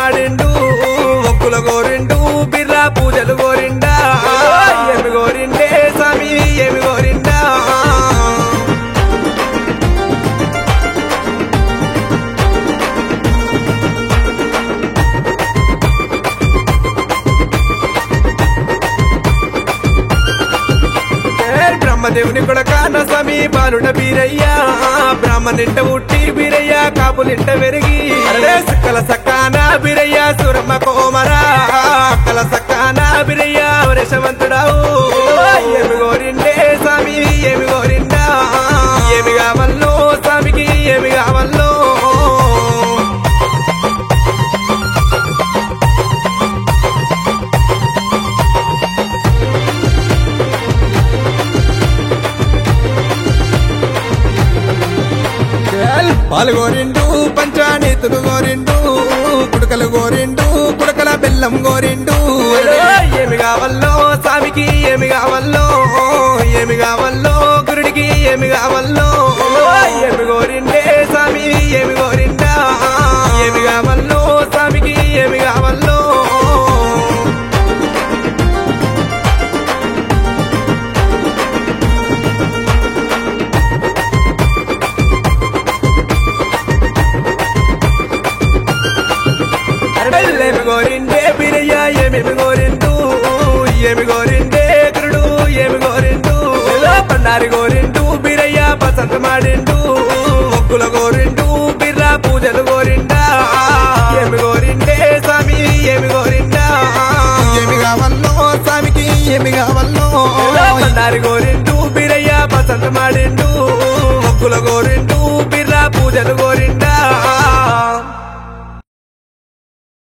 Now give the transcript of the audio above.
మాడిండు ఒక్కుల గోరిండు బిర్రా పూజలు గోరిండా ఏమి గోరిండే స్వామి ఏమి గోరిండా బ్రహ్మదేవుని కొడకాన స్వామి బాలుడ బీరయ్యా బ్రాహ్మణింట ఉట్టి బీరయ్య కాపులింట వెరిగి సక్కల సక్కాన బీరయ్య సురమ్మ కోమరా అక్కల సక్కాన బీరయ్య వరేశవంతుడావు ఏమి గోరిండే స్వామి ఏమి గోరిండా ఏమి కావల్లో స్వామికి ఏమి కావల్లో పాలు గోరిండు పంచానీతులు గోరిండు కుడకలు గోరిండు కుడకల బెల్లం గోరిండు ఏమి కావల్లో స్వామికి ఏమి కావల్లో ఏమి కావల్లో గురుడికి ఏమి కావల్లో ఏమి గోరిండే స్వామి ఏమి గోరిండా ఏమి కావల్లో స్వామికి ఏమి కావల్లో ఏమి గోరిండే బిరయ్య ఏమేమి గోరిండు ఏమి గోరిండే గురుడు ఏమి గోరిండు పన్నారి గోరిండు బిరయ్య పసంత మాడిండు ఒక్కుల గోరిండు బిర్రా పూజలు గోరిండా ఏమి గోరిండే స్వామి ఏమి గోరిండా ఏమి కావల్లో స్వామికి ఏమి కావల్లో పన్నారి గోరిండు బిరయ్య పసంత మాడిండు ఒక్కుల గోరిండు బిర్రా పూజలు గోరిండా